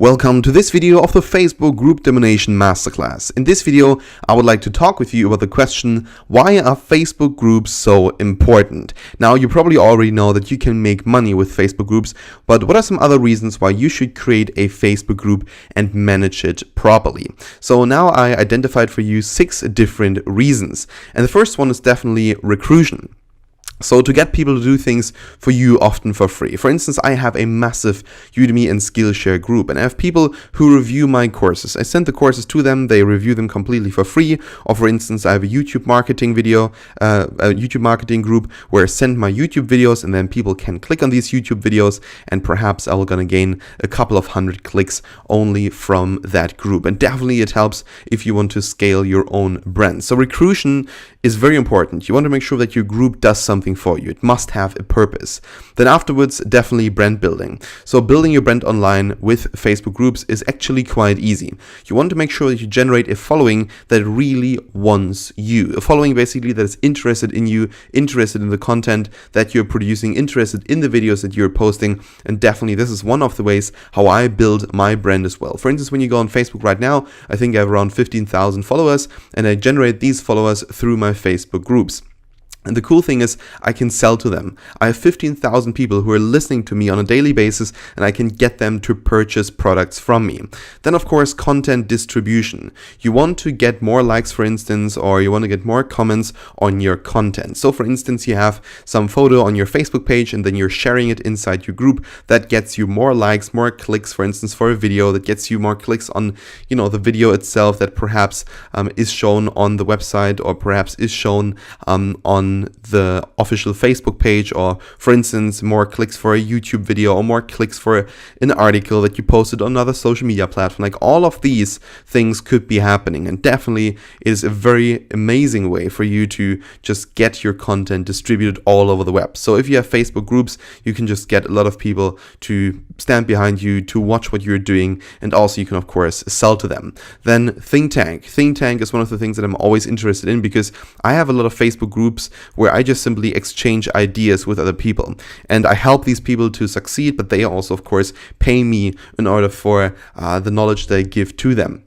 Welcome to this video of the Facebook Group Domination Masterclass. In this video, I would like to talk with you about the question, why are Facebook groups so important? Now, you probably already know that you can make money with Facebook groups, but what are some other reasons why you should create a Facebook group and manage it properly? So now I identified for you 6 different reasons. And the first one is definitely recruitment. So to get people to do things for you often for free. For instance, I have a massive Udemy and Skillshare group, and I have people who review my courses. I send the courses to them, they review them completely for free. Or for instance, I have a YouTube marketing group where I send my YouTube videos, and then people can click on these YouTube videos, and perhaps I'm gonna gain a couple of 100 clicks only from that group. And definitely it helps if you want to scale your own brand. So recruitment is very important. You want to make sure that your group does something for you. It must have a purpose. Then afterwards, definitely brand building. So building your brand online with Facebook groups is actually quite easy. You want to make sure that you generate a following that really wants you. A following basically that is interested in you, interested in the content that you're producing, interested in the videos that you're posting. And definitely this is one of the ways how I build my brand as well. For instance, when you go on Facebook right now, I think I have around 15,000 followers, and I generate these followers through my Facebook groups. And the cool thing is I can sell to them. I have 15,000 people who are listening to me on a daily basis, and I can get them to purchase products from me. Then of course, content distribution. You want to get more likes, for instance, or you want to get more comments on your content. So for instance, you have some photo on your Facebook page and then you're sharing it inside your group. That gets you more likes, more clicks, for instance, for a video. That gets you more clicks on, the video itself that perhaps is shown on the website, or perhaps is shown on the official Facebook page, or for instance more clicks for a YouTube video, or more clicks for an article that you posted on another social media platform. Like, all of these things could be happening, and definitely is a very amazing way for you to just get your content distributed all over the web. So if you have Facebook groups, you can just get a lot of people to stand behind you, to watch what you're doing, and also you can of course sell to them. Then think tank is one of the things that I'm always interested in, because I have a lot of Facebook groups where I just simply exchange ideas with other people, and I help these people to succeed, but they also of course pay me in order for the knowledge that I give to them.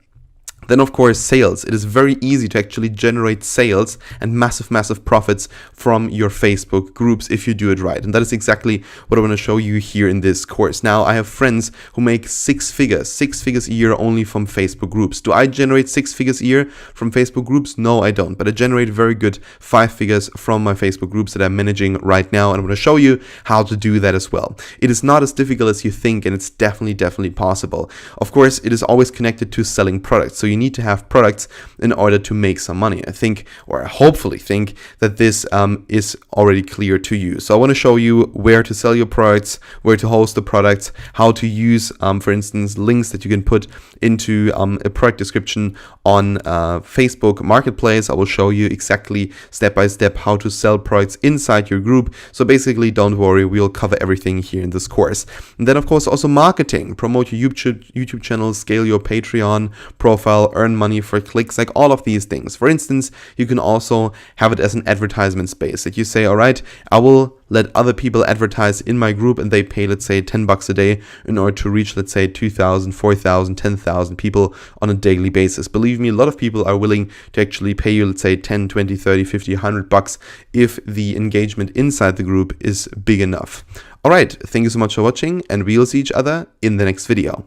Then of course, sales. It is very easy to actually generate sales and massive profits from your Facebook groups if you do it right. And that is exactly what I want to show you here in this course. Now, I have friends who make 6 figures a year only from Facebook groups. Do I generate 6 figures a year from Facebook groups? No, I don't. But I generate very good 5 figures from my Facebook groups that I'm managing right now. And I'm going to show you how to do that as well. It is not as difficult as you think, and it's definitely possible. Of course, it is always connected to selling products. So you need to have products in order to make some money. I think, or I hopefully think, that this is already clear to you. So I want to show you where to sell your products, where to host the products, how to use, for instance, links that you can put into a product description on Facebook Marketplace. I will show you exactly step by step how to sell products inside your group. So basically, don't worry, we'll cover everything here in this course. And then of course also marketing, promote your YouTube channel, scale your Patreon profile, earn money for clicks, like all of these things. For instance, you can also have it as an advertisement space that you say, all right, I will let other people advertise in my group, and they pay, let's say, $10 a day in order to reach, let's say, 2,000, 4,000, 10,000 people on a daily basis. Believe me, a lot of people are willing to actually pay you, let's say, 10, 20, 30, 50, $100 if the engagement inside the group is big enough. All right, thank you so much for watching, and we'll see each other in the next video.